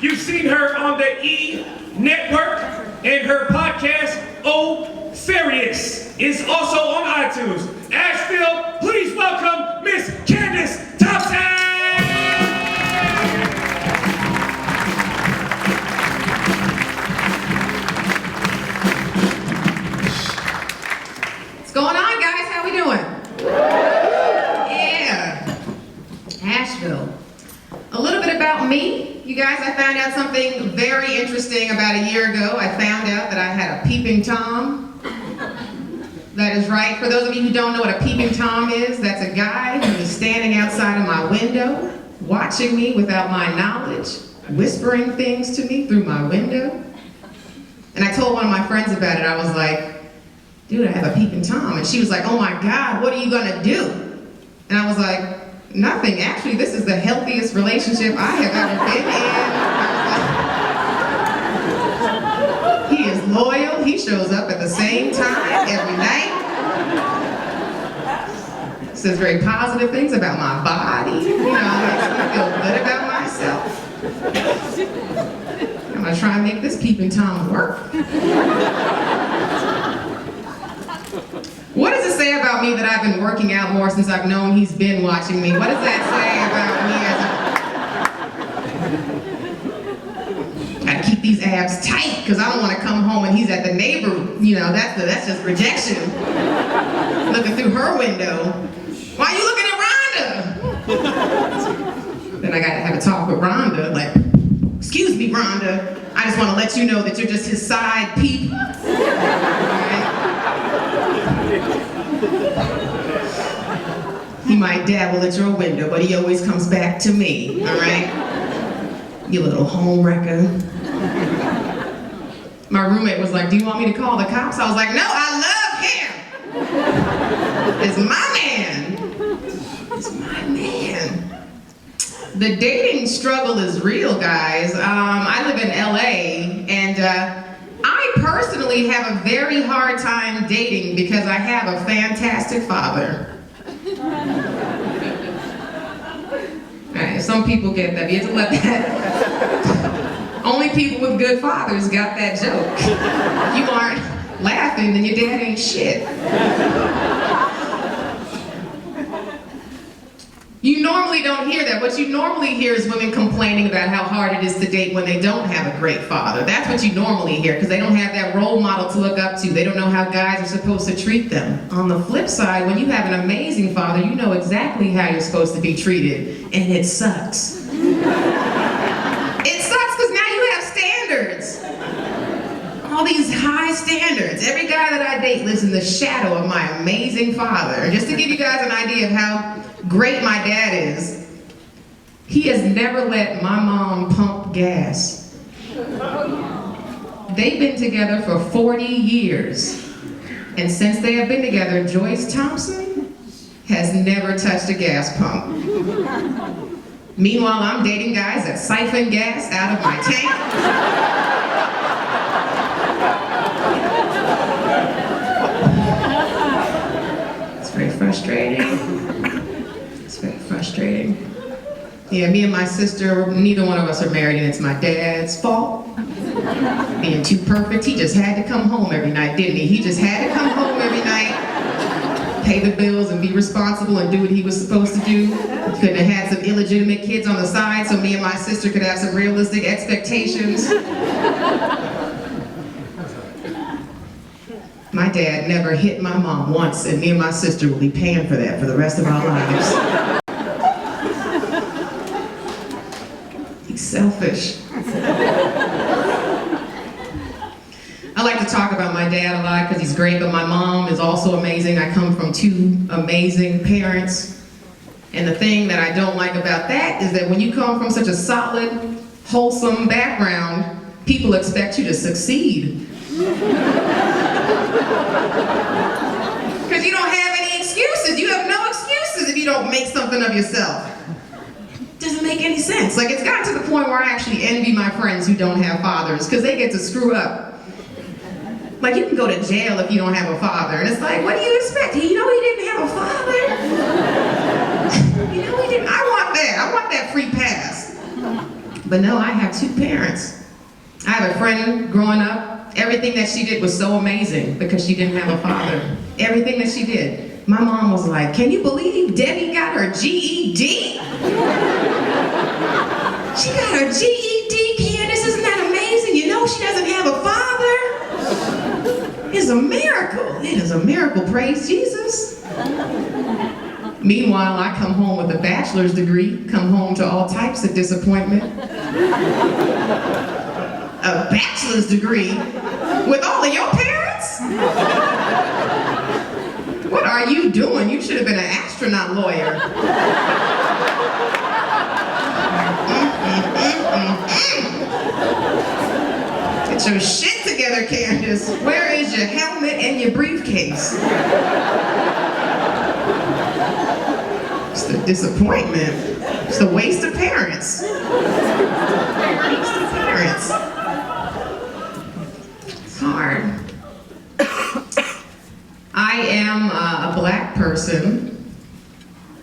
You've seen her on the E! Network, and her podcast, Oh Furious, is also on iTunes. Asheville, please welcome Miss Candice Thompson! What's going on, guys? How we doing? Yeah. Asheville. A little bit about me. You guys, I found out something very interesting about a year ago. I found out that I had a peeping Tom. That is right. For those of you who don't know what a peeping Tom is, that's a guy who is standing outside of my window, watching me without my knowledge, whispering things to me through my window. And I told one of my friends about it. I was like, dude, I have a peeping Tom. And she was like, oh my God, what are you gonna do? And I was like, nothing. Actually, this is the healthiest relationship I have ever been in. He is loyal. He shows up at the same time every night. Says very positive things about my body. You know, makes me feel good about myself. I'm gonna try and make this peeping Tom work. What does it say about me that I've been working out more since I've known he's been watching me? What does that say about me as a... I keep these abs tight because I don't want to come home and he's at the neighbor, you know, that's just rejection. Looking through her window. Why are you looking at Rhonda? Then I got to have a talk with Rhonda, like, excuse me, Rhonda, I just want to let you know that you're just his side peep. He might dabble at your window, but he always comes back to me, all right? You little home wrecker. My roommate was like, do you want me to call the cops? I was like, no, I love him. It's my man. It's my man. The dating struggle is real, guys. I live in LA, and I personally have a very hard time dating because I have a fantastic father. Alright, some people get that. You have to let that. Only people with good fathers got that joke. If you aren't laughing, then your dad ain't shit. You normally don't hear that. What you normally hear is women complaining about how hard it is to date when they don't have a great father. That's what you normally hear, because they don't have that role model to look up to. They don't know how guys are supposed to treat them. On the flip side, when you have an amazing father, you know exactly how you're supposed to be treated, and it sucks. It sucks because now you have standards. All these high standards. Every guy that I date lives in the shadow of my amazing father. And just to give you guys an idea of how great my dad is, he has never let my mom pump gas. They've been together for 40 years. And since they have been together, Joyce Thompson has never touched a gas pump. Meanwhile, I'm dating guys that siphon gas out of my tank. It's very frustrating. It's very frustrating. Yeah, me and my sister, neither one of us are married, and it's my dad's fault. Being too perfect, he just had to come home every night, didn't he? He just had to come home every night, pay the bills and be responsible and do what he was supposed to do. He couldn't have had some illegitimate kids on the side so me and my sister could have some realistic expectations. My dad never hit my mom once, and me and my sister will be paying for that for the rest of our lives. He's selfish. I like to talk about my dad a lot because he's great, but my mom is also amazing. I come from two amazing parents. And the thing that I don't like about that is that when you come from such a solid, wholesome background, people expect you to succeed. Because you don't have any excuses. You have no excuses if you don't make something of yourself. Doesn't make any sense. Like, it's gotten to the point where I actually envy my friends who don't have fathers, because they get to screw up. Like, you can go to jail if you don't have a father, and it's like, what do you expect? You know he didn't have a father? You know he didn't. I want that free pass. But no, I have two parents. I have a friend growing up, everything that she did was so amazing because she didn't have a father. Everything that she did. My mom was like, can you believe Debbie got her GED? She got her GED, Candice, isn't that amazing? You know she doesn't have a father? It's a miracle. It is a miracle, praise Jesus. Meanwhile, I come home with a bachelor's degree, come home to all types of disappointment. A bachelor's degree with all of your parents? What are you doing? You should have been an astronaut lawyer. Get your shit together, Candice. Where is your helmet and your briefcase? It's the disappointment. It's the waste of parents. Waste of parents. It's hard. I am a black person,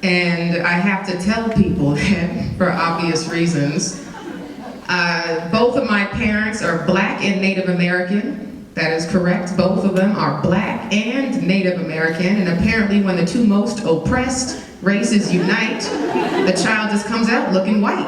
and I have to tell people that for obvious reasons. Both of my parents are black and Native American. That is correct. Both of them are black and Native American, and apparently when the two most oppressed races unite, the child just comes out looking white.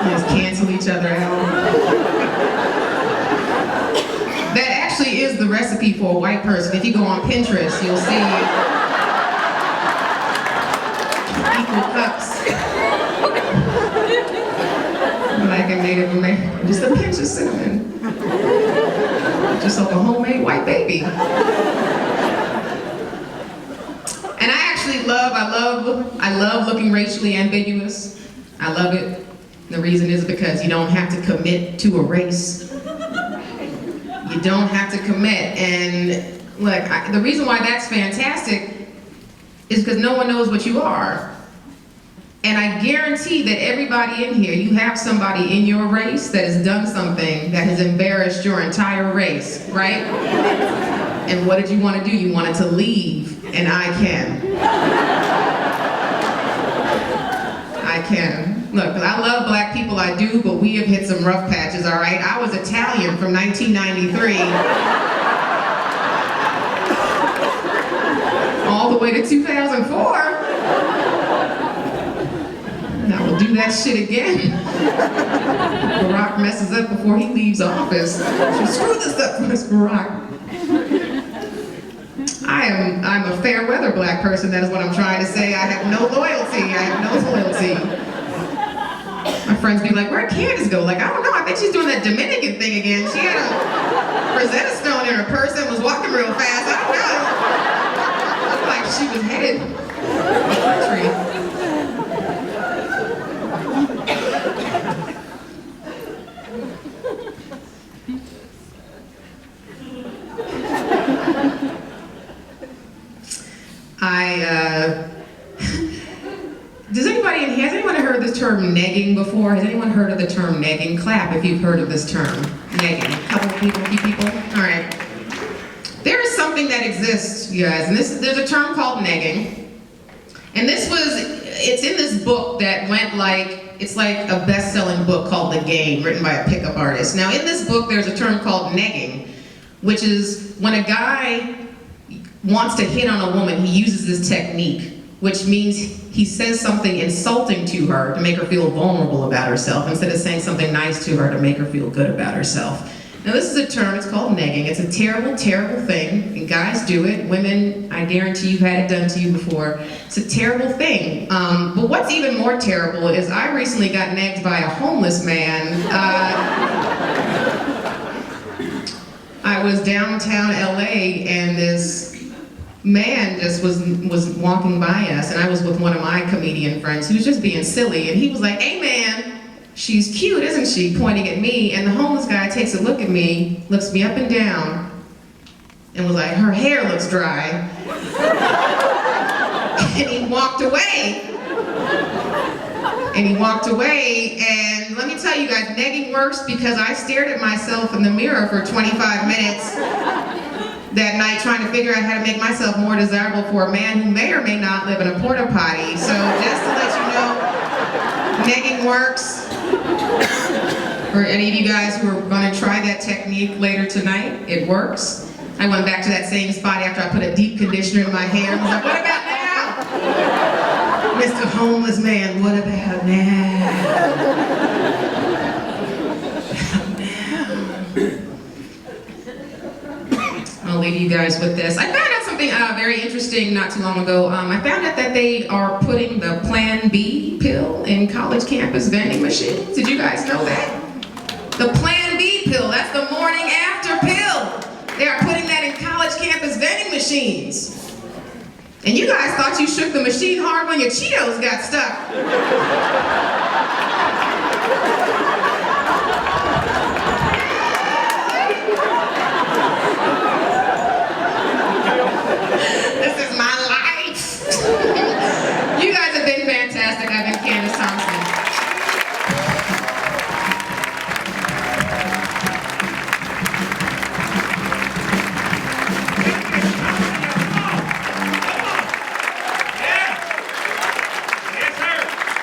Just cancel each other out. That actually is the recipe for a white person. If you go on Pinterest, you'll see equal cups. Black and Native American. Just a pinch of cinnamon. Just like a homemade white baby. And I love looking racially ambiguous. I love it. The reason is because you don't have to commit to a race. You don't have to commit. And look, the reason why that's fantastic is because no one knows what you are. And I guarantee that everybody in here, you have somebody in your race that has done something that has embarrassed your entire race, right? And what did you want to do? You wanted to leave, and I can. I can. Look, I love black people, I do, but we have hit some rough patches, all right? I was Italian from 1993 all the way to 2004. And I will do that shit again. Barack messes up before he leaves office. Screw this up, Mr. Barack. I'm a fair weather black person, that is what I'm trying to say. I have no loyalty, I have no loyalty. My friends be like, where'd Candice go? Like, I don't know, I think she's doing that Dominican thing again. She had a Rosetta Stone in her purse and was walking real fast, I don't know. Looked like she was headed to the country. Has anyone heard this term negging before? Has anyone heard of the term negging? Clap if you've heard of this term, negging. A couple of people, few people? All right. There is something that exists, you guys, and there's a term called negging. And it's in this book that went like, it's like a best-selling book called The Game, written by a pickup artist. Now in this book, there's a term called negging, which is when a guy wants to hit on a woman, he uses this technique, which means he says something insulting to her to make her feel vulnerable about herself instead of saying something nice to her to make her feel good about herself. Now this is a term, it's called negging. It's a terrible, terrible thing, and guys do it. Women, I guarantee you've had it done to you before. It's a terrible thing. But what's even more terrible is I recently got negged by a homeless man. I was downtown LA and this man just was walking by us, and I was with one of my comedian friends who was just being silly, and he was like, hey man, she's cute, isn't she? Pointing at me, and the homeless guy takes a look at me, looks me up and down, and was like, her hair looks dry. And he walked away. And he walked away, and let me tell you guys, negging works because I stared at myself in the mirror for 25 minutes that night trying to figure out how to make myself more desirable for a man who may or may not live in a porta potty. So just to let you know, negging works. For any of you guys who are going to try that technique later tonight, it works. I went back to that same spot after I put a deep conditioner in my hair. I was like, what about now? Mr. Homeless Man, what about now? I'll leave you guys with this. I found out something very interesting not too long ago. I found out that they are putting the Plan B pill in college campus vending machines. Did you guys know that? The Plan B pill, that's the morning after pill. They are putting that in college campus vending machines. And you guys thought you shook the machine hard when your Cheetos got stuck.